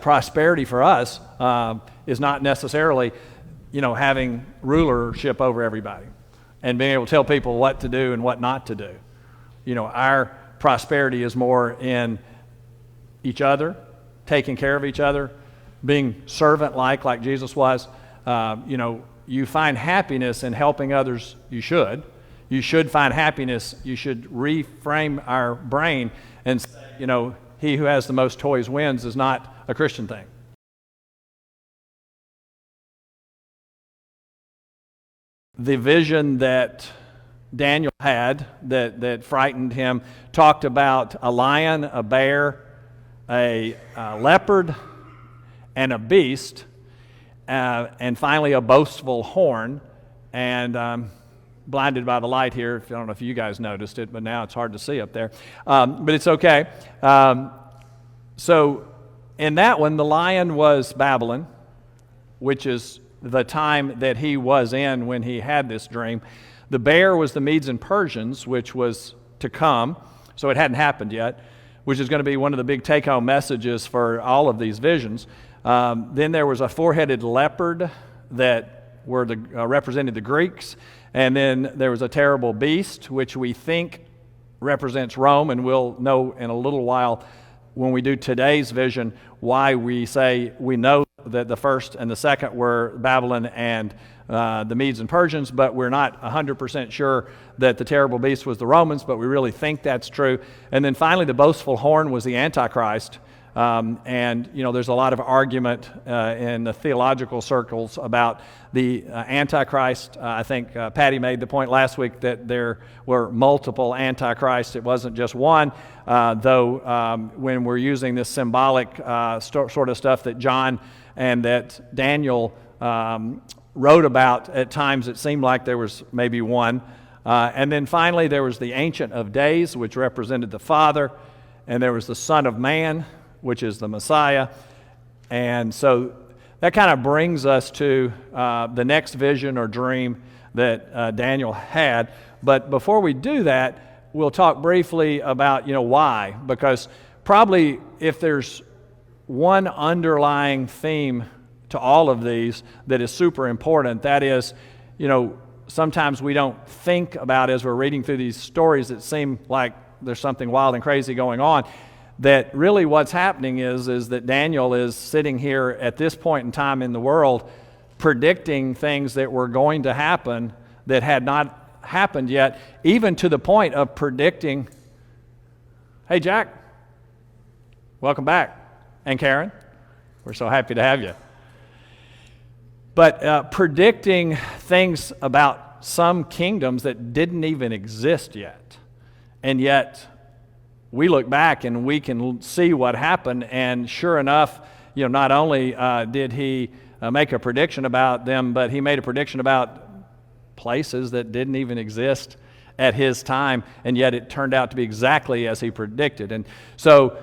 prosperity for us is not necessarily, having rulership over everybody and being able to tell people what to do and what not to do. Our prosperity is more in each other, taking care of each other, being servant-like Jesus was. You find happiness in helping others. You should find happiness. You should reframe our brain and say, he who has the most toys wins is not a Christian thing. The vision that Daniel had that frightened him talked about a lion, a bear, a leopard, and a beast, and finally a boastful horn. And I'm blinded by the light here. I don't know if you guys noticed it, but now it's hard to see up there. But it's okay. So in that one, the lion was Babylon, which is the time that he was in when he had this dream. The bear was the Medes and Persians, which was to come, so it hadn't happened yet, which is going to be one of the big take-home messages for all of these visions. Then there was a four-headed leopard that represented the Greeks, and then there was a terrible beast, which we think represents Rome, and we'll know in a little while when we do today's vision why we say we know that the first and the second were Babylon and the Medes and Persians, but we're not 100% sure that the terrible beast was the Romans, but we really think that's true. And then finally, the boastful horn was the Antichrist. And there's a lot of argument in the theological circles about the Antichrist. I think Patty made the point last week that there were multiple Antichrists. It wasn't just one, though when we're using this symbolic sort of stuff that John and that Daniel wrote about, at times it seemed like there was maybe one. And then finally there was the Ancient of Days, which represented the Father, and there was the Son of Man, which is the Messiah. And so that kind of brings us to the next vision or dream that Daniel had. But before we do that, we'll talk briefly about, why. Because probably if there's one underlying theme to all of these that is super important, that is, sometimes we don't think about as we're reading through these stories that seem like there's something wild and crazy going on, that really what's happening is that Daniel is sitting here at this point in time in the world predicting things that were going to happen that had not happened yet, even to the point of predicting, hey Jack, welcome back, and Karen, we're so happy to have you. But predicting things about some kingdoms that didn't even exist yet, and yet we look back and we can see what happened, and sure enough, not only did he make a prediction about them, but he made a prediction about places that didn't even exist at his time, and yet it turned out to be exactly as he predicted. And so,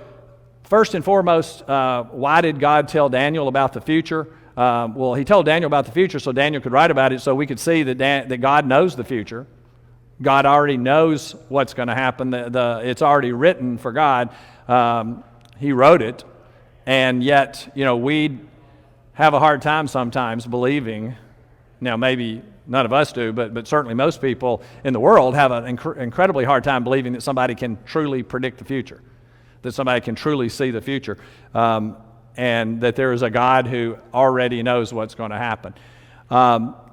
first and foremost, why did God tell Daniel about the future? Well, he told Daniel about the future so Daniel could write about it, so we could see that God knows the future. God already knows what's going to happen. It's already written for God. He wrote it. And yet, we have a hard time sometimes believing. Now, maybe none of us do, but certainly most people in the world have an incredibly hard time believing that somebody can truly predict the future, that somebody can truly see the future, and that there is a God who already knows what's going to happen.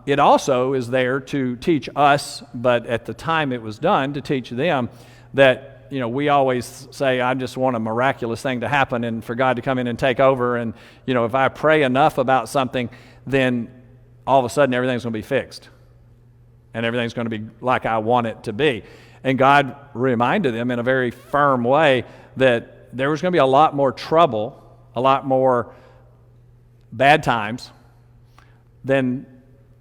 It also is there to teach us, but at the time it was done, to teach them that, we always say, I just want a miraculous thing to happen and for God to come in and take over. And, if I pray enough about something, then all of a sudden everything's going to be fixed. And everything's going to be like I want it to be. And God reminded them in a very firm way that there was going to be a lot more trouble, a lot more bad times than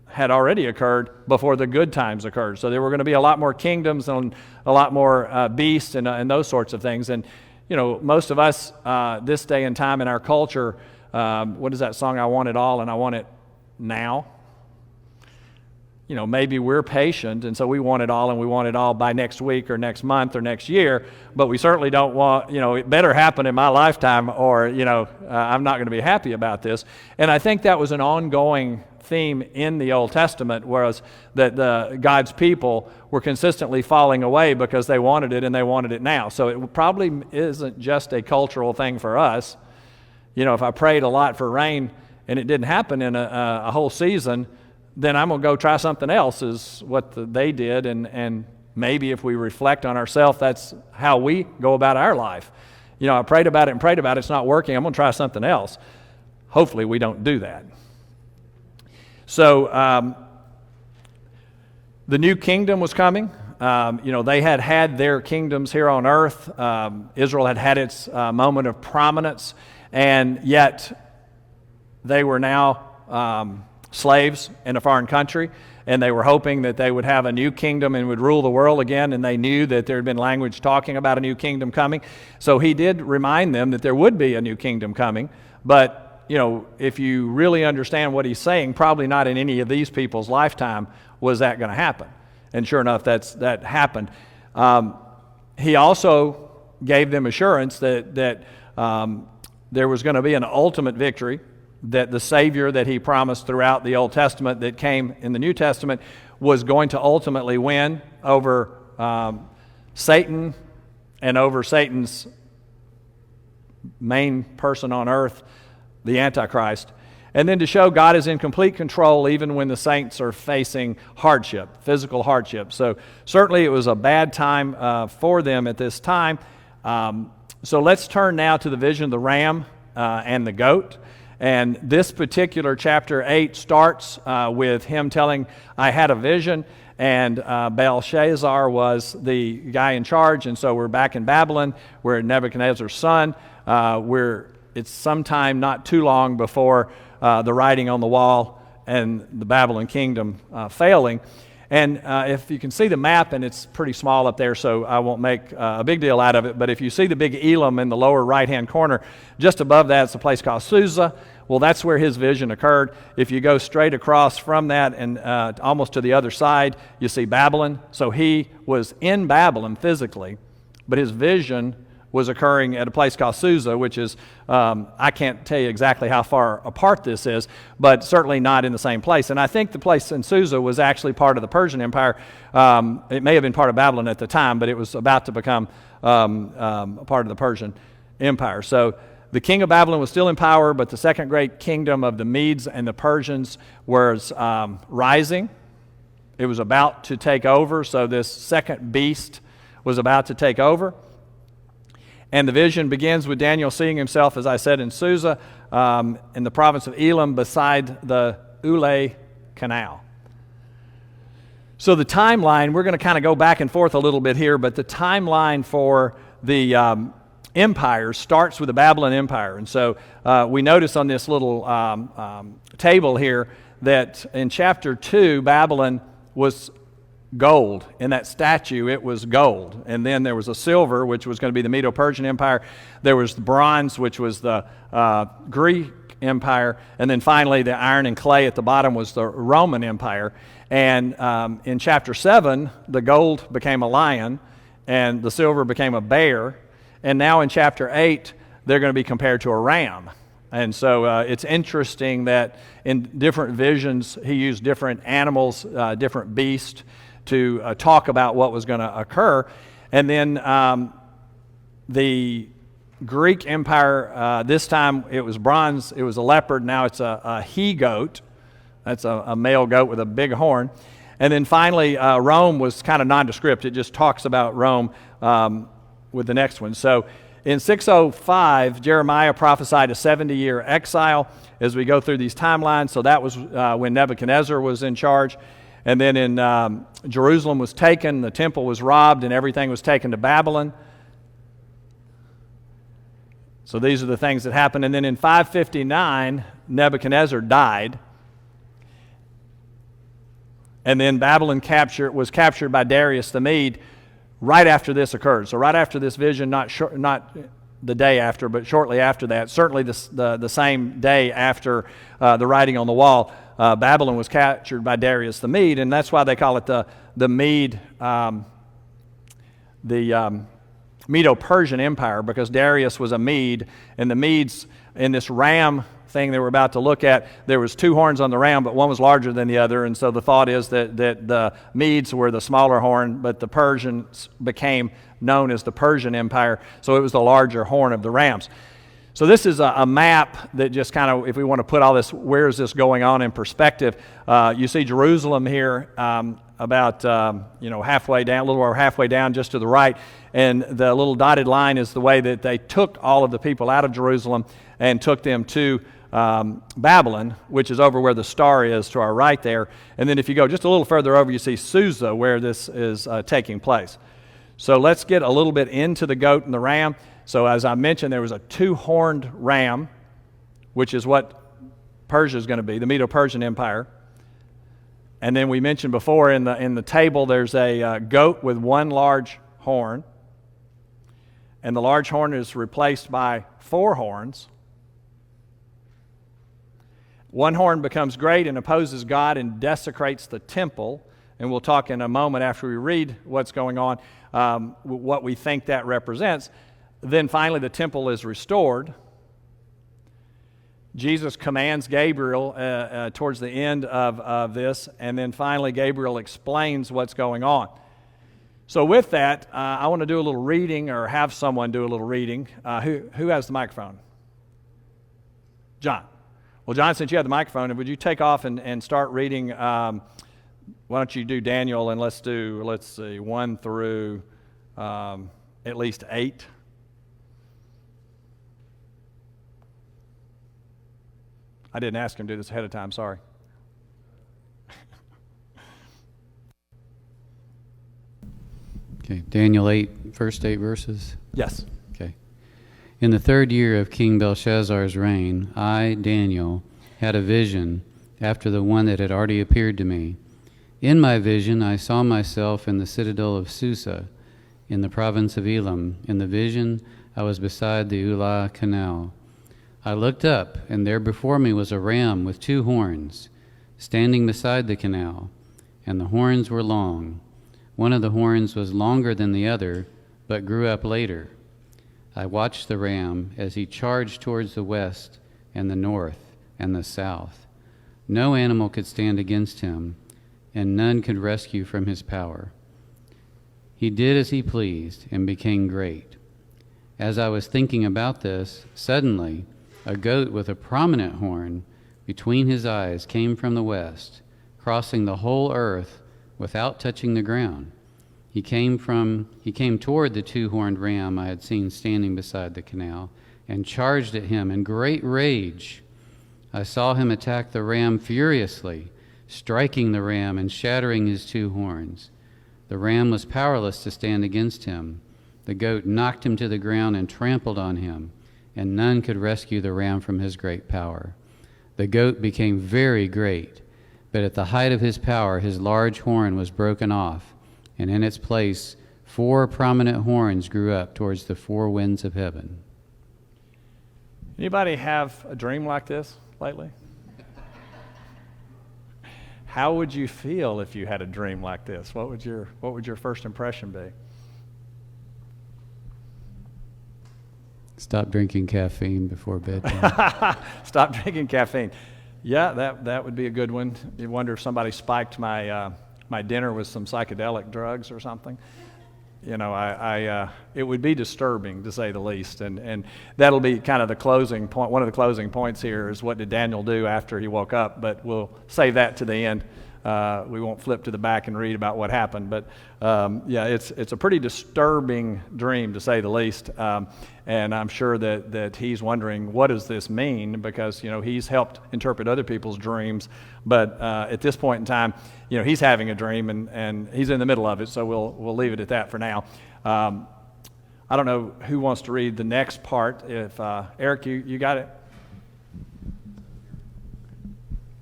had already occurred before the good times occurred. So there were going to be a lot more kingdoms and a lot more beasts and those sorts of things. And, most of us this day and time in our culture, what is that song, I want it all and I want it now? maybe we're patient, and so we want it all, and we want it all by next week or next month or next year, but we certainly don't want, it better happen in my lifetime, or, I'm not going to be happy about this. And I think that was an ongoing theme in the Old Testament, was that God's people were consistently falling away because they wanted it, and they wanted it now. So it probably isn't just a cultural thing for us. If I prayed a lot for rain and it didn't happen in a whole season, then I'm going to go try something else, is what they did. And maybe if we reflect on ourselves, that's how we go about our life. I prayed about it, it's not working, I'm going to try something else. Hopefully we don't do that. So the new kingdom was coming. They had their kingdoms here on earth. Israel had its moment of prominence, and yet they were now slaves in a foreign country, and they were hoping that they would have a new kingdom and would rule the world again, and they knew that there had been language talking about a new kingdom coming. So he did remind them that there would be a new kingdom coming, but if you really understand what he's saying, probably not in any of these people's lifetime was that going to happen. And sure enough, that happened. He also gave them assurance that there was going to be an ultimate victory, that the Savior that he promised throughout the Old Testament that came in the New Testament was going to ultimately win over Satan and over Satan's main person on earth, the Antichrist. And then to show God is in complete control even when the saints are facing hardship, physical hardship. So certainly it was a bad time for them at this time. So let's turn now to the vision of the ram and the goat. And this particular chapter 8 starts with him telling, I had a vision, and Belshazzar was the guy in charge, and so we're back in Babylon. We're Nebuchadnezzar's son. It's sometime not too long before the writing on the wall and the Babylon kingdom failing. And if you can see the map, and it's pretty small up there, so I won't make a big deal out of it, but if you see the big Elam in the lower right-hand corner, just above that, it's a place called Susa. Well, that's where his vision occurred. If you go straight across from that and almost to the other side, you see Babylon. So he was in Babylon physically, but his vision was occurring at a place called Susa, which is, I can't tell you exactly how far apart this is, but certainly not in the same place. And I think the place in Susa was actually part of the Persian Empire. It may have been part of Babylon at the time, but it was about to become a part of the Persian Empire. So the king of Babylon was still in power, but the second great kingdom of the Medes and the Persians was rising. It was about to take over, so this second beast was about to take over. And the vision begins with Daniel seeing himself, as I said, in Susa, in the province of Elam, beside the Ulai Canal. So the timeline, we're going to kind of go back and forth a little bit here, but the timeline for the empire starts with the Babylon Empire. And so we notice on this little table here that in chapter 2, Babylon was gold. In that statue, it was gold. And then there was a silver, which was going to be the Medo-Persian Empire. There was the bronze, which was the Greek Empire. And then finally, the iron and clay at the bottom was the Roman Empire. And in chapter 7, the gold became a lion, and the silver became a bear. And now in chapter 8, they're going to be compared to a ram. And so it's interesting that in different visions, he used different animals, different beasts, to talk about what was going to occur. And then the Greek Empire, this time it was bronze, it was a leopard, now it's a he-goat. That's a male goat with a big horn. And then finally, Rome was kind of nondescript. It just talks about Rome with the next one. So in 605, Jeremiah prophesied a 70-year exile as we go through these timelines. So that was when Nebuchadnezzar was in charge. And then in Jerusalem was taken, the temple was robbed, and everything was taken to Babylon. So these are the things that happened. And then in 559, Nebuchadnezzar died. And then Babylon was captured by Darius the Mede right after this occurred. So right after this vision, not the day after, but shortly after that, certainly the same day after the writing on the wall, Babylon was captured by Darius the Mede, and that's why they call it the Mede, Medo-Persian Empire, because Darius was a Mede, and the Medes in this ram thing that we're about to look at, there was two horns on the ram, but one was larger than the other, and so the thought is that the Medes were the smaller horn, but the Persians became known as the Persian Empire, so it was the larger horn of the rams. So this is a map that just kind of, if we want to put all this, where is this going on in perspective, you see Jerusalem here about halfway down, a little over halfway down just to the right, and the little dotted line is the way that they took all of the people out of Jerusalem and took them to Babylon, which is over where the star is to our right there. And then if you go just a little further over, you see Susa, where this is taking place. So let's get a little bit into the goat and the ram. So as I mentioned, there was a two-horned ram, which is what Persia is going to be, the Medo-Persian Empire. And then we mentioned before in the table, there's a goat with one large horn, and the large horn is replaced by four horns. One horn becomes great and opposes God and desecrates the temple, and we'll talk in a moment after we read what's going on, what we think that represents. Then finally the temple is restored. Jesus commands Gabriel towards the end of this, and then finally Gabriel explains what's going on. So with that, I want to do a little reading, or have someone do a little reading. Who has the microphone? John. Well, John, since you have the microphone, would you take off and start reading? Why don't you do Daniel, and let's see, 1 through at least 8. I didn't ask him to do this ahead of time, sorry. Okay, Daniel 8, first 8 verses? Yes. Okay. In the 3rd year of King Belshazzar's reign, I, Daniel, had a vision after the one that had already appeared to me. In my vision, I saw myself in the citadel of Susa, in the province of Elam. In the vision, I was beside the Ulah Canal. I looked up, and there before me was a ram with 2 horns, standing beside the canal, and the horns were long. One of the horns was longer than the other, but grew up later. I watched the ram as he charged towards the west and the north and the south. No animal could stand against him, and none could rescue from his power. He did as he pleased and became great. As I was thinking about this, suddenly a goat with a prominent horn between his eyes came from the west, crossing the whole earth without touching the ground. He came toward the 2-horned ram I had seen standing beside the canal, and charged at him in great rage. I saw him attack the ram furiously, striking the ram and shattering his 2 horns. The ram was powerless to stand against him. The goat knocked him to the ground and trampled on him, and none could rescue the ram from his great power. The goat became very great, but at the height of his power, his large horn was broken off, and in its place 4 prominent horns grew up towards the 4 winds of heaven. Anybody have a dream like this lately? How would you feel if you had a dream like this? What would your first impression be? Stop drinking caffeine before bedtime. Stop drinking caffeine. Yeah, that would be a good one. You wonder if somebody spiked my dinner with some psychedelic drugs or something. You know, it would be disturbing, to say the least. And that'll be kind of the closing point. One of the closing points here is, what did Daniel do after he woke up? But we'll save that to the end. We won't flip to the back and read about what happened. But it's a pretty disturbing dream, to say the least. And I'm sure that he's wondering, what does this mean? Because, you know, he's helped interpret other people's dreams. But at this point in time, you know, he's having a dream, and he's in the middle of it. So we'll leave it at that for now. I don't know who wants to read the next part. If Eric, you got it?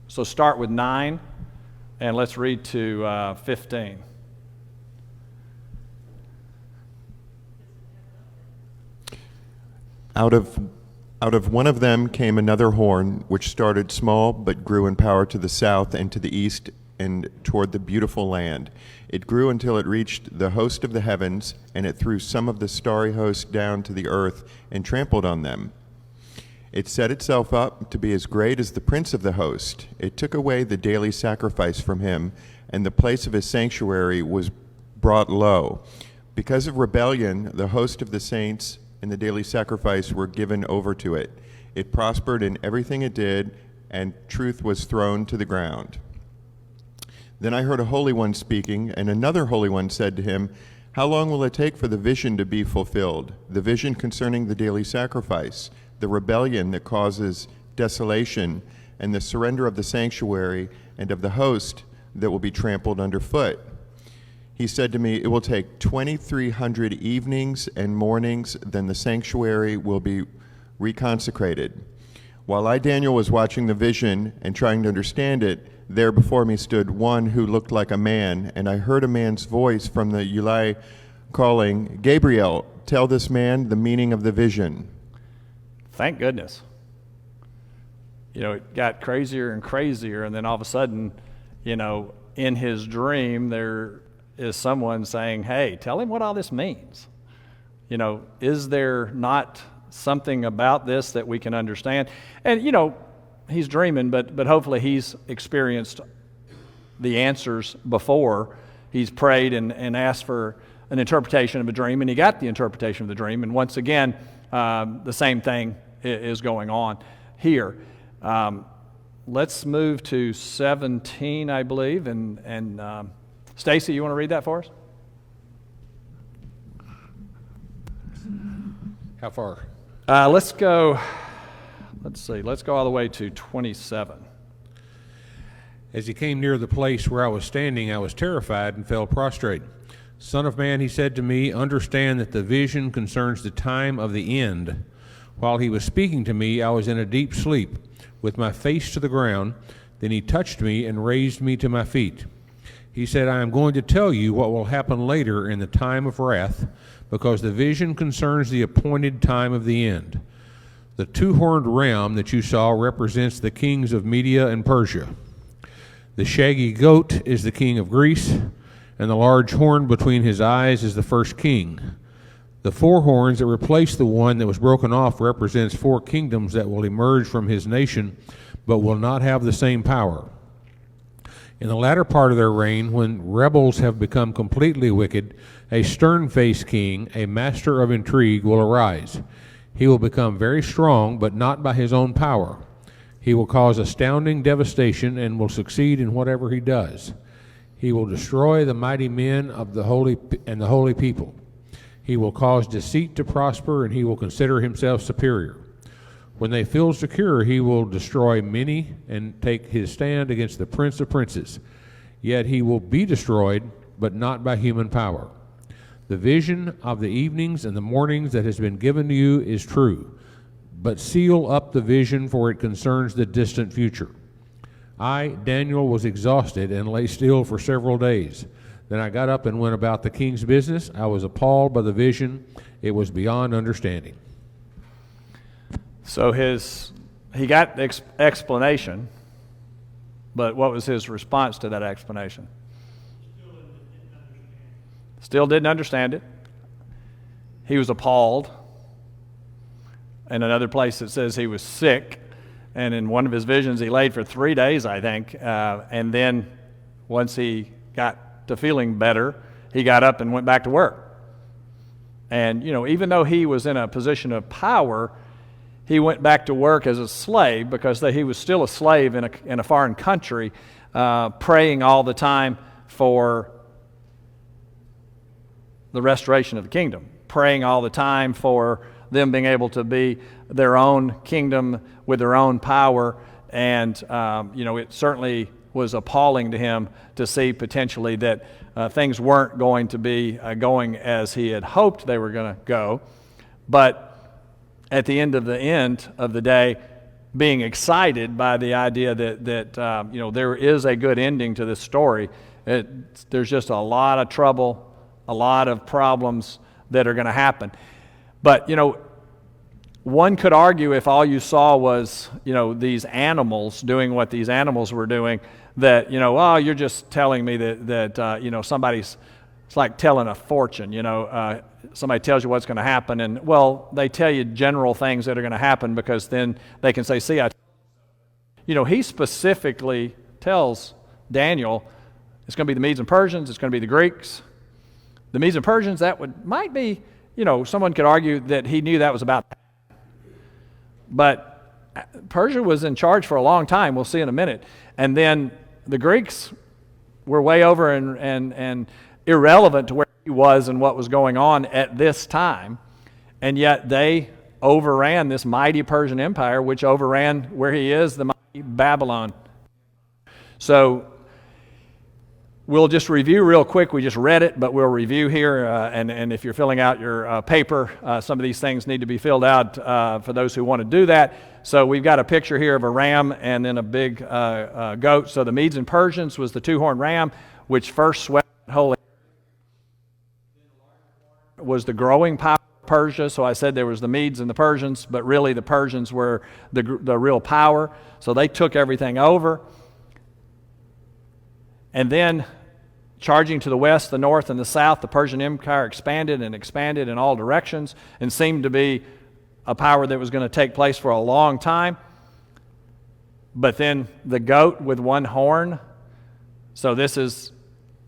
So start with 9, and let's read to 15. Out of one of them came another horn, which started small but grew in power to the south and to the east and toward the beautiful land. It grew until it reached the host of the heavens, and it threw some of the starry host down to the earth and trampled on them. It set itself up to be as great as the prince of the host. It took away the daily sacrifice from him, and the place of his sanctuary was brought low. Because of rebellion, the host of the saints and the daily sacrifice were given over to it. It prospered in everything it did, and truth was thrown to the ground. Then I heard a holy one speaking, and another holy one said to him, "How long will it take for the vision to be fulfilled, the vision concerning the daily sacrifice, the rebellion that causes desolation, and the surrender of the sanctuary and of the host that will be trampled underfoot?" He said to me, "It will take 2,300 evenings and mornings, then the sanctuary will be reconsecrated." While I, Daniel, was watching the vision and trying to understand it, there before me stood one who looked like a man, and I heard a man's voice from the Ulai calling, "Gabriel, tell this man the meaning of the vision." Thank goodness. It got crazier and crazier, and then all of a sudden, in his dream, there is someone saying, "Hey, tell him what all this means. Is there not something about this that we can understand?" And, he's dreaming, but hopefully he's experienced the answers before. He's prayed and asked for an interpretation of a dream, and he got the interpretation of the dream. And once again, the same thing is going on here. Let's move to 17, I believe, and Stacy, you want to read that for us? How far? Let's go all the way to 27. As he came near the place where I was standing, I was terrified and fell prostrate. "Son of man," he said to me, "understand that the vision concerns the time of the end." While he was speaking to me, I was in a deep sleep, with my face to the ground. Then he touched me and raised me to my feet. He said, "I am going to tell you what will happen later in the time of wrath, because the vision concerns the appointed time of the end. The two-horned ram that you saw represents the kings of Media and Persia. The shaggy goat is the king of Greece, and the large horn between his eyes is the first king. The four horns that replace the one that was broken off represents four kingdoms that will emerge from his nation, but will not have the same power. In the latter part of their reign, when rebels have become completely wicked, a stern-faced king, a master of intrigue, will arise. He will become very strong, but not by his own power. He will cause astounding devastation and will succeed in whatever he does. He will destroy the mighty men of the holy people. He will cause deceit to prosper, and he will consider himself superior. When they feel secure, he will destroy many and take his stand against the Prince of Princes. Yet he will be destroyed, but not by human power. The vision of the evenings and the mornings that has been given to you is true, but seal up the vision, for it concerns the distant future. I, Daniel, was exhausted and lay still for several days. Then I got up and went about the king's business. I was appalled by the vision. It was beyond understanding. So he got the explanation, but what was his response to that explanation? Still didn't understand it. He was appalled. In another place it says he was sick, and in one of his visions he laid for 3 days, I think, and then once he got to feeling better, he got up and went back to work. And, even though he was in a position of power, he went back to work as a slave because he was still a slave in a foreign country, praying all the time for the restoration of the kingdom, praying all the time for them being able to be their own kingdom with their own power. And, it certainly was appalling to him to see potentially that things weren't going to be going as he had hoped they were going to go. But at the end of the day, being excited by the idea that there is a good ending to this story. There's just a lot of trouble, a lot of problems that are going to happen. But, one could argue if all you saw was, these animals doing what these animals were doing, that, oh, you're just telling me that somebody's, it's like telling a fortune, somebody tells you what's going to happen, and, well, they tell you general things that are going to happen because then they can say, see, he specifically tells Daniel it's going to be the Medes and Persians, it's going to be the Greeks. The Medes and Persians, might be, someone could argue that he knew that was about that. But Persia was in charge for a long time, we'll see in a minute. And then the Greeks were way over and irrelevant to where he was and what was going on at this time. And yet they overran this mighty Persian Empire, which overran where he is, the mighty Babylon. So we'll just review real quick. We just read it, but we'll review here. And if you're filling out your paper, some of these things need to be filled out for those who want to do that. So we've got a picture here of a ram and then a big goat. So the Medes and Persians was the two-horned ram, which first swept the whole area. Was the growing power of Persia. So I said there was the Medes and the Persians, but really the Persians were the real power. So they took everything over. And then, charging to the west, the north, and the south, the Persian Empire expanded and expanded in all directions and seemed to be a power that was going to take place for a long time. But then the goat with one horn, so this is,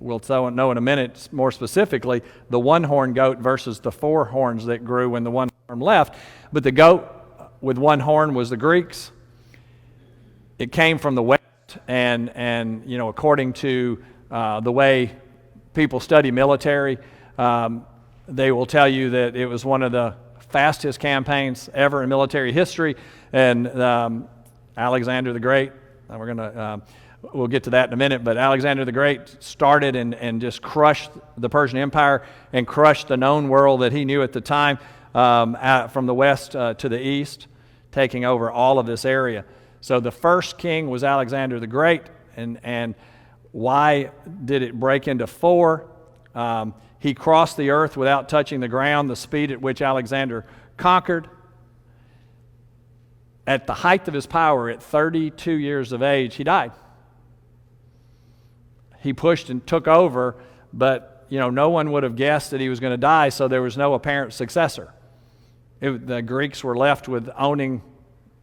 we'll know in a minute more specifically, the one-horn goat versus the four horns that grew when the one horn left. But the goat with one horn was the Greeks. It came from the west. And according to the way people study military, they will tell you that it was one of the fastest campaigns ever in military history. And Alexander the Great, we'll get to that in a minute, but Alexander the Great started and just crushed the Persian Empire and crushed the known world that he knew at the time from the west to the east, taking over all of this area. So the first king was Alexander the Great, and why did it break into four? He crossed the earth without touching the ground, the speed at which Alexander conquered. At the height of his power, at 32 years of age, he died. He pushed and took over, but no one would have guessed that he was going to die, so there was no apparent successor. The Greeks were left with owning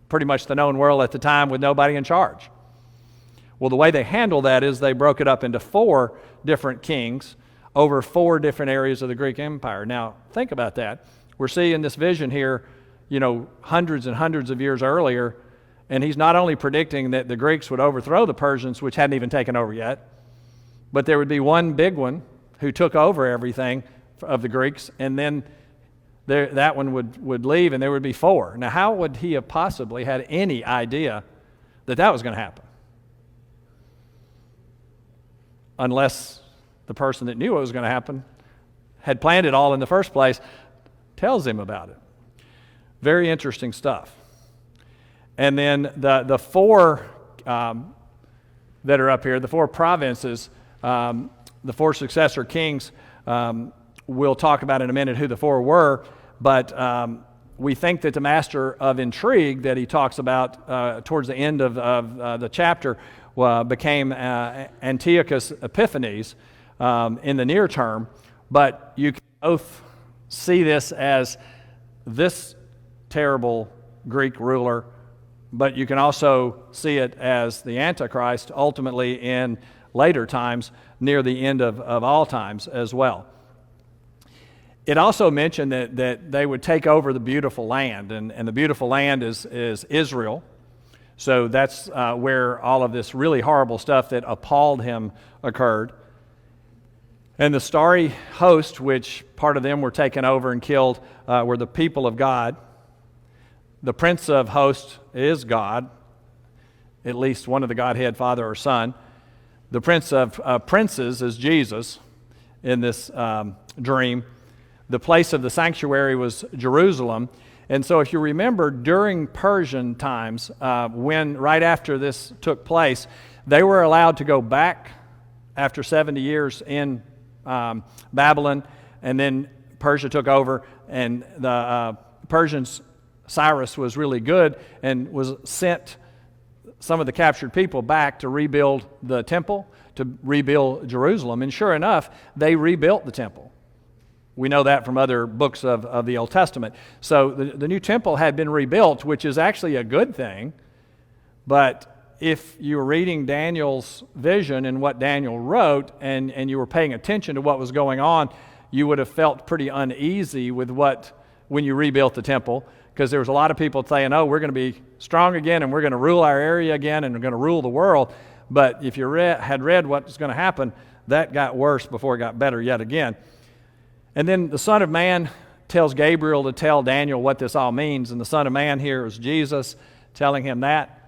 pretty much the known world at the time with nobody in charge. Well, the way they handled that is they broke it up into four different kings over four different areas of the Greek Empire. Now, think about that. We're seeing this vision here, hundreds and hundreds of years earlier, and he's not only predicting that the Greeks would overthrow the Persians, which hadn't even taken over yet, but there would be one big one who took over everything of the Greeks, and then that one would leave, and there would be four. Now, how would he have possibly had any idea that was going to happen? Unless the person that knew what was going to happen had planned it all in the first place, tells him about it. Very interesting stuff. And then the four that are up here, the four provinces, the four successor kings, we'll talk about in a minute who the four were, but we think that the master of intrigue that he talks about towards the end of the chapter became Antiochus Epiphanes in the near term, but you can both see this as this terrible Greek ruler, but you can also see it as the Antichrist ultimately in later times, near the end of all times as well. It also mentioned that they would take over the beautiful land, and the beautiful land is Israel. So that's where all of this really horrible stuff that appalled him occurred. And the starry host, which part of them were taken over and killed, were the people of God. The prince of hosts is God, at least one of the Godhead, Father or Son. The prince of princes is Jesus in this dream. The place of the sanctuary was Jerusalem. And so if you remember, during Persian times, when right after this took place, they were allowed to go back after 70 years in Babylon, and then Persia took over, and the Persians Cyrus was really good and was sent some of the captured people back to rebuild the temple, to rebuild Jerusalem. And sure enough, they rebuilt the temple. We know that from other books of the Old Testament. So the new temple had been rebuilt, which is actually a good thing. But if you were reading Daniel's vision and what Daniel wrote, and you were paying attention to what was going on, you would have felt pretty uneasy with when you rebuilt the temple, because there was a lot of people saying, oh, we're going to be strong again, and we're going to rule our area again, and we're going to rule the world. But if you had read what was going to happen, that got worse before it got better yet again. And then the Son of Man tells Gabriel to tell Daniel what this all means, and the Son of Man here is Jesus telling him that.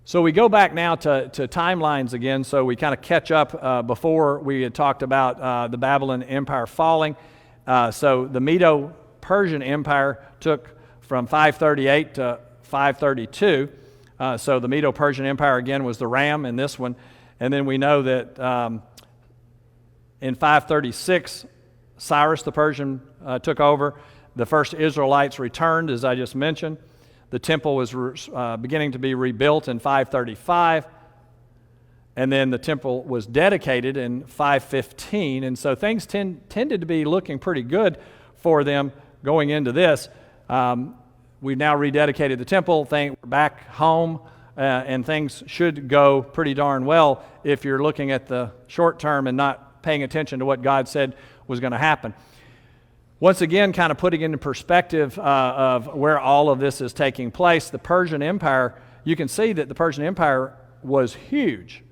So we go back now to timelines again, so we kind of catch up. Before we had talked about the Babylon Empire falling. So the Medo-Persian Empire took from 538 to 532. So the Medo-Persian Empire again was the ram in this one. And then we know that in 536, Cyrus the Persian took over. The first Israelites returned, as I just mentioned. The temple was beginning to be rebuilt in 535. And then the temple was dedicated in 515. And so things tended to be looking pretty good for them going into this. We've now rededicated the temple, we're back home, and things should go pretty darn well if you're looking at the short term and not paying attention to what God said was going to happen. Once again, kind of putting into perspective of where all of this is taking place, the Persian Empire, you can see that the Persian Empire was huge.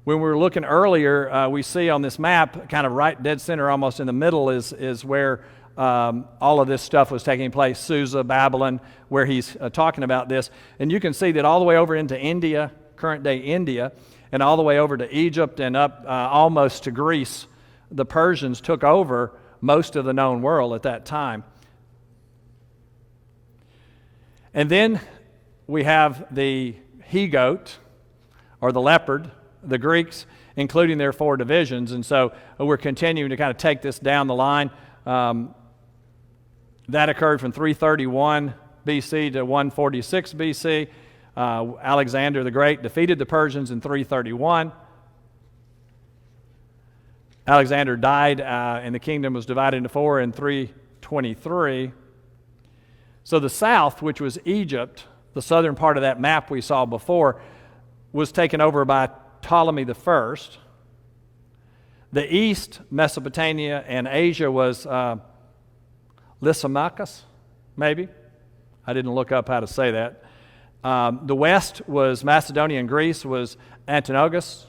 When we were looking earlier, we see on this map, kind of right dead center, almost in the middle, is where all of this stuff was taking place, Susa, Babylon, where he's talking about this. And you can see that all the way over into India, current-day India, and all the way over to Egypt and up almost to Greece, the Persians took over most of the known world at that time. And then we have the he-goat, or the leopard, the Greeks, including their 4 divisions. And so we're continuing to kind of take this down the line. That occurred from 331 BC to 146 BC. Alexander the Great defeated the Persians in 331. Alexander died, and the kingdom was divided into 4 in 323. So the south, which was Egypt, the southern part of that map we saw before, was taken over by Ptolemy I. The east, Mesopotamia and Asia, was Lysimachus, maybe. I didn't look up how to say that. The west was Macedonia and Greece, was Antigonus.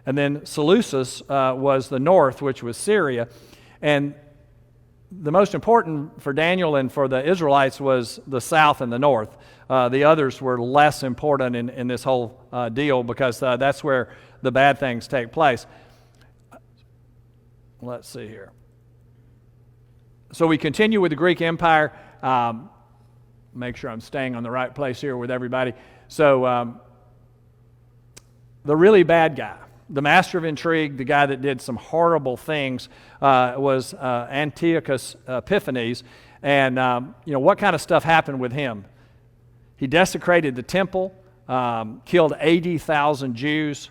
And then Seleucus was the north, which was Syria. And the most important for Daniel and for the Israelites was the south and the north. The others were less important in this whole deal, because that's where the bad things take place. Let's see here. So we continue with the Greek Empire. Make sure I'm staying on the right place here with everybody. So the really bad guy, the master of intrigue, the guy that did some horrible things, was Antiochus Epiphanes. And what kind of stuff happened with him? He desecrated the temple, killed 80,000 Jews,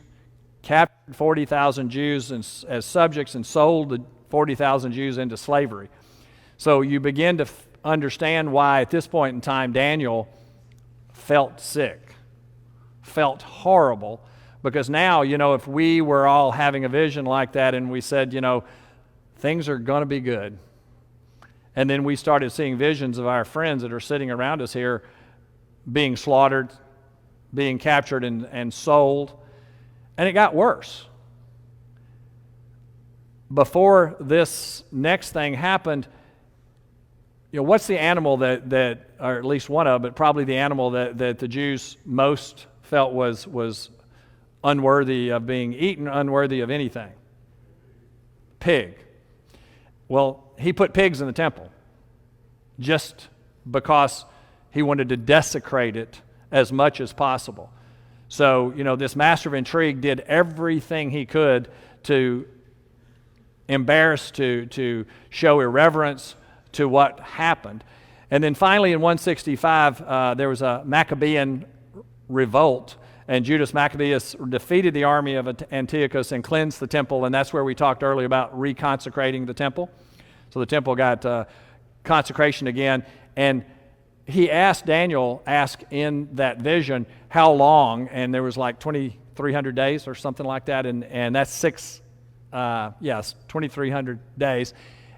captured 40,000 Jews as subjects, and sold the 40,000 Jews into slavery. So you begin to understand why at this point in time Daniel felt sick, felt horrible. Because now, if we were all having a vision like that and we said, things are going to be good, and then we started seeing visions of our friends that are sitting around us here being slaughtered, being captured and sold, and it got worse. Before this next thing happened, what's the animal that, or at least one of, but probably the animal that the Jews most felt was unworthy of being eaten, unworthy of anything? Pig. Well, he put pigs in the temple just because he wanted to desecrate it as much as possible. So, this master of intrigue did everything he could to embarrass, to show irreverence, to what happened. And then finally in 165, there was a Maccabean revolt, and Judas Maccabeus defeated the army of Antiochus and cleansed the temple, and that's where we talked earlier about reconsecrating the temple. So the temple got consecration again, and he asked Daniel, in that vision, how long, and there was like 2,300 days or something like that, and that's 2,300 days,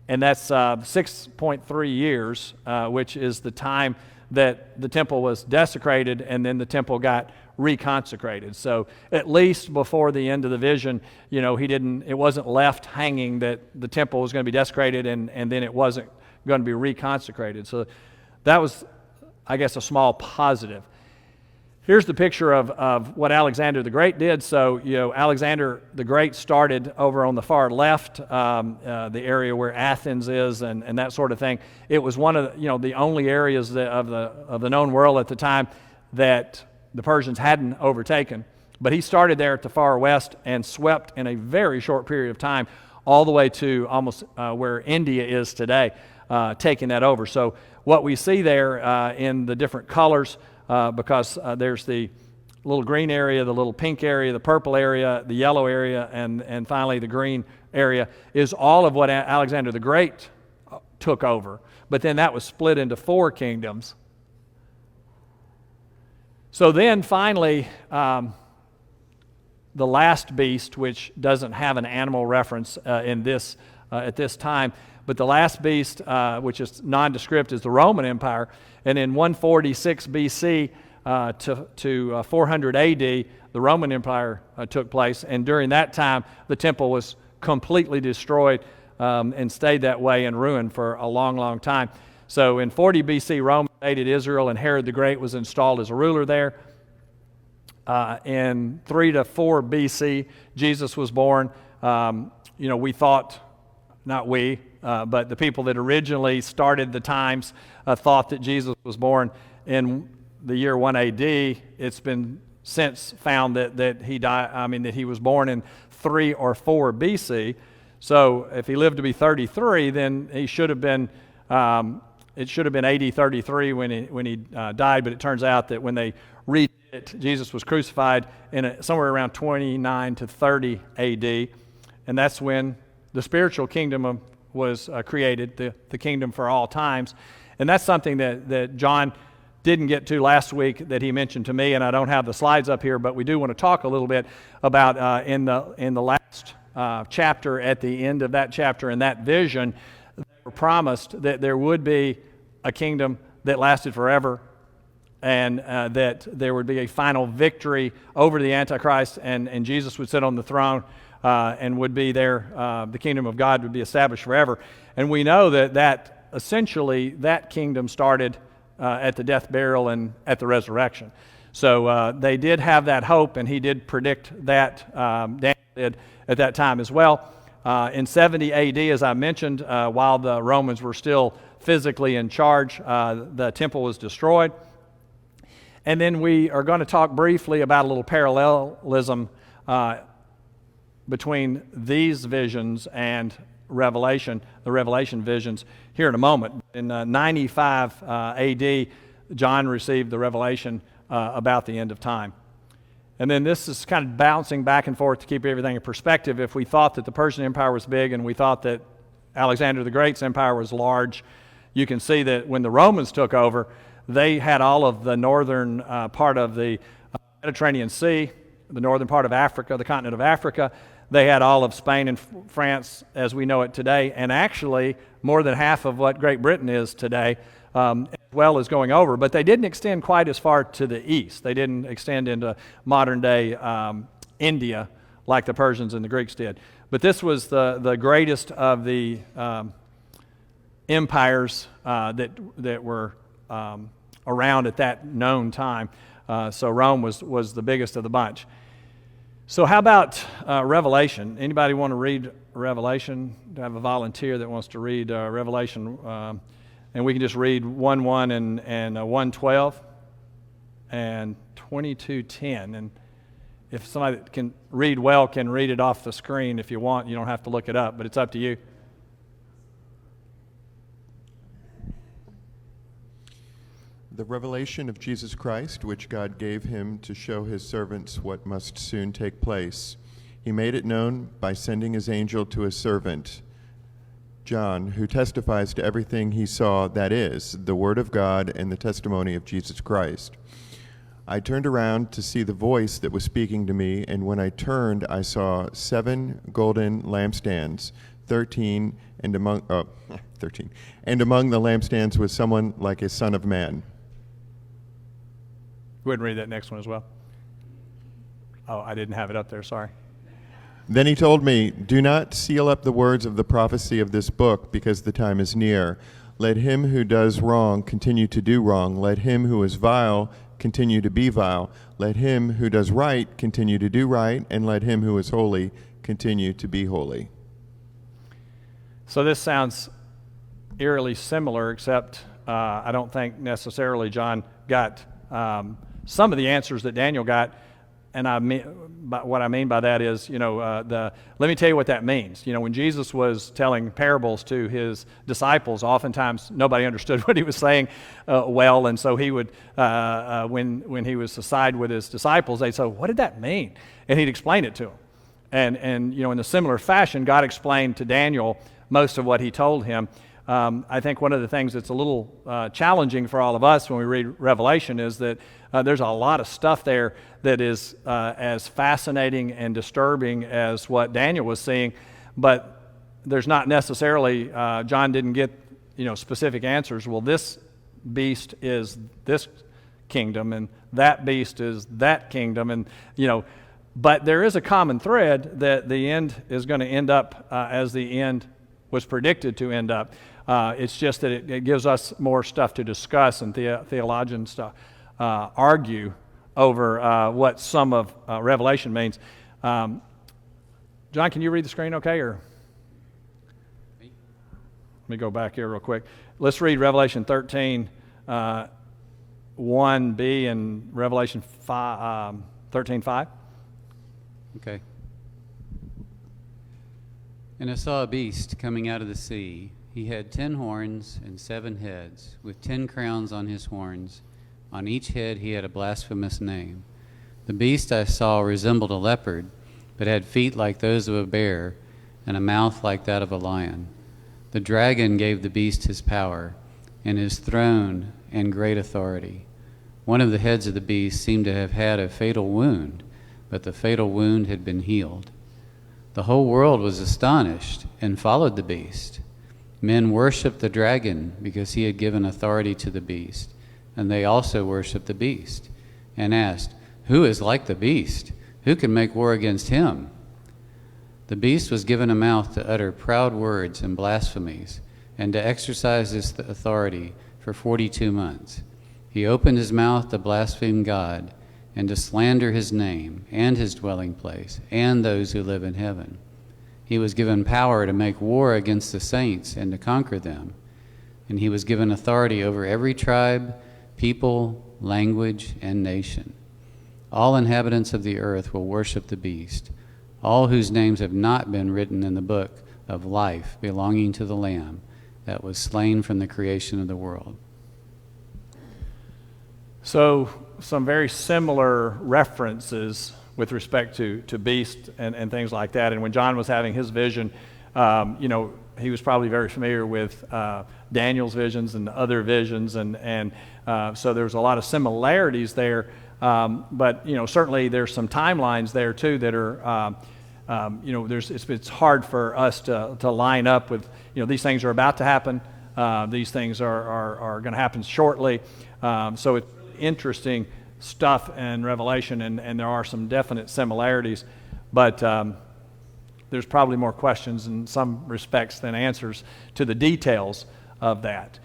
and that's 6.3 years, which is the time that the temple was desecrated, and then the temple got reconsecrated. So at least before the end of the vision, it wasn't left hanging that the temple was going to be desecrated and then it wasn't going to be reconsecrated. So that was, I guess, a small positive. Here's the picture of what Alexander the Great did. So, Alexander the Great started over on the far left, the area where Athens is and that sort of thing. It was one of the only areas of the known world at the time that the Persians hadn't overtaken. But he started there at the far west and swept in a very short period of time all the way to almost where India is today, taking that over. So what we see there in the different colors, because there's the little green area, the little pink area, the purple area, the yellow area, and finally the green area, is all of what Alexander the Great took over. But then that was split into 4 kingdoms. So then finally, the last beast, which doesn't have an animal reference at this time, but the last beast, which is nondescript, is the Roman Empire. And in 146 BC to 400 AD, the Roman Empire took place. And during that time, the temple was completely destroyed and stayed that way in ruin for a long, long time. So in 40 BC, Rome invaded Israel, and Herod the Great was installed as a ruler there. In 3 to 4 BC, Jesus was born. We thought, not we, but the people that originally started the times thought that Jesus was born in the year 1 AD. It's been since found that he died. That he was born in 3 or 4 BC. So if he lived to be 33, then he should have been. It should have been AD 33 when he died. But it turns out that when they read it, Jesus was crucified in somewhere around 29 to 30 AD, and that's when the spiritual kingdom was created, the kingdom for all times. And that's something that John didn't get to last week that he mentioned to me, and I don't have the slides up here, but we do want to talk a little bit about in the last chapter, at the end of that chapter, in that vision, they were promised that there would be a kingdom that lasted forever, and that there would be a final victory over the Antichrist, and Jesus would sit on the throne and would be there. The kingdom of God would be established forever. And we know that essentially that kingdom started at the death, burial, and at the resurrection. So they did have that hope, and he did predict that, Daniel did at that time as well. In 70 AD, as I mentioned, while the Romans were still physically in charge, the temple was destroyed. And then we are going to talk briefly about a little parallelism between these visions and Revelation, the Revelation visions, here in a moment. In 95 AD, John received the revelation about the end of time. And then this is kind of bouncing back and forth to keep everything in perspective. If we thought that the Persian Empire was big and we thought that Alexander the Great's empire was large, you can see that when the Romans took over, they had all of the northern part of the Mediterranean Sea, the northern part of Africa, the continent of Africa. They had all of Spain and France as we know it today, and actually more than half of what Great Britain is today, as well as going over. But they didn't extend quite as far to the east. They didn't extend into modern-day India like the Persians and the Greeks did. But this was the greatest of the empires that were around at that known time. So Rome was the biggest of the bunch. So how about Revelation? Anybody want to read Revelation? Do I have a volunteer that wants to read Revelation? And we can just read 1:1 and 1:12 and 22:10. And if somebody that can read well can read it off the screen if you want. You don't have to look it up, but it's up to you. The revelation of Jesus Christ, which God gave him to show his servants what must soon take place. He made it known by sending his angel to his servant, John, who testifies to everything he saw, that is, the word of God and the testimony of Jesus Christ. I turned around to see the voice that was speaking to me, and when I turned, I saw 7 golden lampstands, 13, and among the lampstands was someone like a son of man. Go ahead and read that next one as well. Oh, I didn't have it up there, sorry. Then he told me, "Do not seal up the words of the prophecy of this book, because the time is near. Let him who does wrong continue to do wrong. Let him who is vile continue to be vile. Let him who does right continue to do right, and let him who is holy continue to be holy." So this sounds eerily similar, except I don't think necessarily John got some of the answers that Daniel got. And what I mean by that is, let me tell you what that means. When Jesus was telling parables to his disciples, oftentimes nobody understood what he was saying well, and so he would, when he was aside with his disciples, they'd say, "What did that mean?" And he'd explain it to them. And in a similar fashion, God explained to Daniel most of what he told him. I think one of the things that's a little challenging for all of us when we read Revelation is that there's a lot of stuff there that is as fascinating and disturbing as what Daniel was seeing, but there's not necessarily, John didn't get specific answers. Well, this beast is this kingdom, and that beast is that kingdom, and but there is a common thread that the end is going to end up as the end was predicted to end up. It's just that it gives us more stuff to discuss, and theologians argue over what some of Revelation means. John, can you read the screen okay? Or let me go back here real quick. Let's read Revelation 13, 1b, and Revelation 13:5. Okay. "And I saw a beast coming out of the sea. He had 10 horns and 7 heads, with 10 crowns on his horns. On each head he had a blasphemous name. The beast I saw resembled a leopard, but had feet like those of a bear, and a mouth like that of a lion. The dragon gave the beast his power, and his throne and great authority. One of the heads of the beast seemed to have had a fatal wound, but the fatal wound had been healed. The whole world was astonished and followed the beast. Men worshipped the dragon because he had given authority to the beast, and they also worshipped the beast, and asked, 'Who is like the beast? Who can make war against him?' The beast was given a mouth to utter proud words and blasphemies, and to exercise his authority for 42 months. He opened his mouth to blaspheme God, and to slander his name and his dwelling place and those who live in heaven. He was given power to make war against the saints and to conquer them. And he was given authority over every tribe, people, language, and nation. All inhabitants of the earth will worship the beast, all whose names have not been written in the book of life belonging to the Lamb that was slain from the creation of the world." So some very similar references with respect to beast and things like that. And when John was having his vision, he was probably very familiar with Daniel's visions and other visions, and so there's a lot of similarities there. But certainly there's some timelines there too that are, it's hard for us to line up with, these things are about to happen. These things are going to happen shortly. So it's interesting stuff in Revelation, and there are some definite similarities, but there's probably more questions in some respects than answers to the details of that.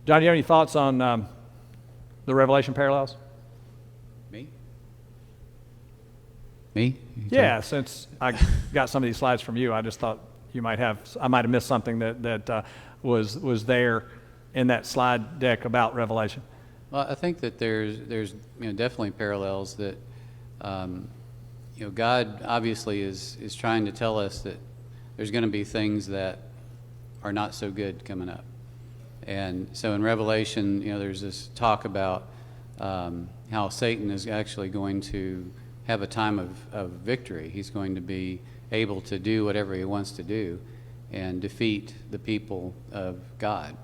John, do you have any thoughts on the Revelation parallels? Me? Yeah, since I got some of these slides from you, I just thought I might have missed something that was there in that slide deck about Revelation. Well, I think that there's definitely parallels that God obviously is trying to tell us that there's going to be things that are not so good coming up, And so in Revelation, there's this talk about how Satan is actually going to have a time of victory. He's going to be able to do whatever he wants to do and defeat the people of God.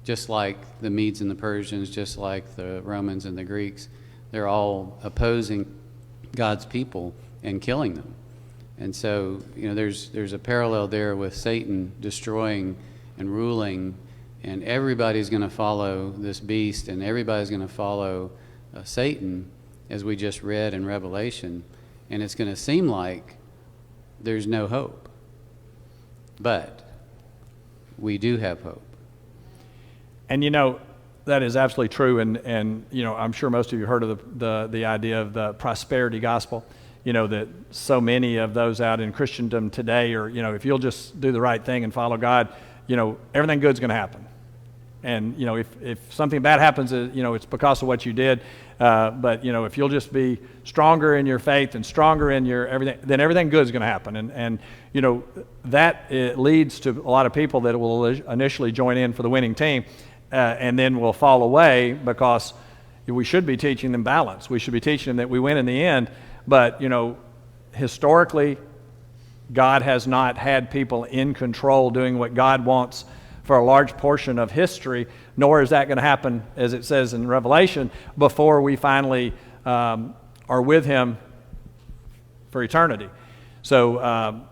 Just like the Medes and the Persians, just like the Romans and the Greeks, they're all opposing God's people and killing them. And so, there's a parallel there with Satan destroying and ruling, and everybody's going to follow this beast, and everybody's going to follow Satan, as we just read in Revelation, and it's going to seem like there's no hope. But we do have hope. And that is absolutely true, and I'm sure most of you heard of the idea of the prosperity gospel. That so many of those out in Christendom today are, if you'll just do the right thing and follow God, everything good's going to happen. And if something bad happens, it's because of what you did. But if you'll just be stronger in your faith and stronger in your everything, then everything good is going to happen. And that it leads to a lot of people that will initially join in for the winning team, and then will fall away, because we should be teaching them balance. We should be teaching them that we win in the end. But historically, God has not had people in control doing what God wants for a large portion of history, nor is that going to happen, as it says in Revelation, before we finally are with Him for eternity. So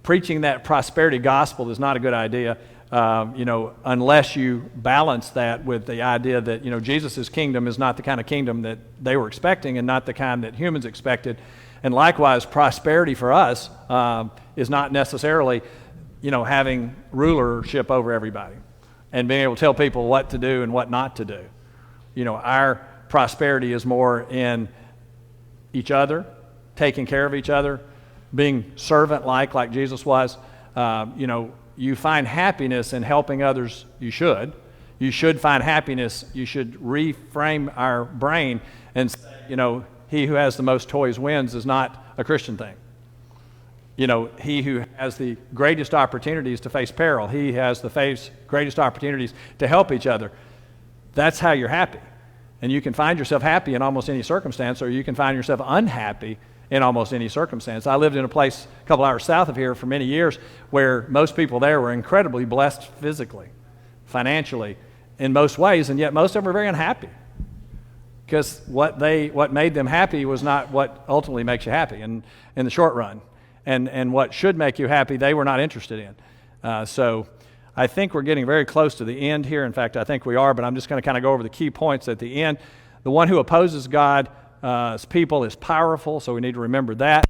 preaching that prosperity gospel is not a good idea, unless you balance that with the idea that, Jesus' kingdom is not the kind of kingdom that they were expecting and not the kind that humans expected. And likewise, prosperity for us is not necessarily having rulership over everybody and being able to tell people what to do and what not to do. Our prosperity is more in each other, taking care of each other, being servant-like Jesus was. You find happiness in helping others. You should find happiness. You should reframe our brain and say, he who has the most toys wins is not a Christian thing. He who has the greatest opportunities to face peril, he has the greatest opportunities to help each other. That's how you're happy. And you can find yourself happy in almost any circumstance, or you can find yourself unhappy in almost any circumstance. I lived in a place a couple hours south of here for many years where most people there were incredibly blessed physically, financially, in most ways, and yet most of them were very unhappy. Because what made them happy was not what ultimately makes you happy in the short run. And what should make you happy, they were not interested in. So I think we're getting very close to the end here. In fact, I think we are, but I'm just going to kind of go over the key points at the end. The one who opposes God's people is powerful, so we need to remember that.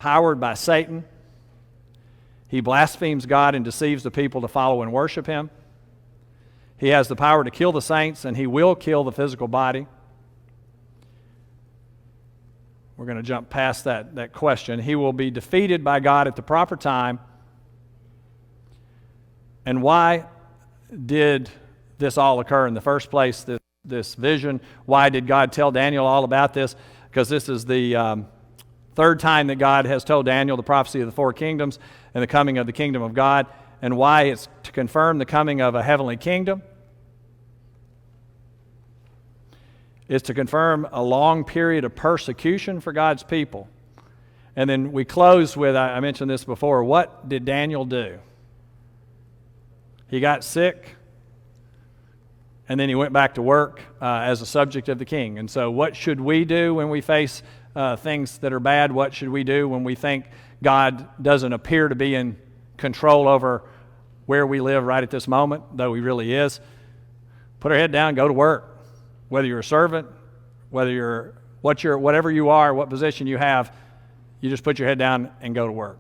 Powered by Satan. He blasphemes God and deceives the people to follow and worship Him. He has the power to kill the saints, and he will kill the physical body. We're going to jump past that question. He will be defeated by God at the proper time. And why did this all occur in the first place, this vision? Why did God tell Daniel all about this? Because this is the third time that God has told Daniel the prophecy of the four kingdoms and the coming of the kingdom of God. And why? It's to confirm the coming of a heavenly kingdom. It's to confirm a long period of persecution for God's people. And then we close with, I mentioned this before, what did Daniel do? He got sick, and then he went back to work as a subject of the king. And so what should we do when we face things that are bad? What should we do when we think God doesn't appear to be in control over where we live right at this moment, though He really is? Put our head down, go to work. Whether you're a servant, whatever you are, what position you have, you just put your head down and go to work.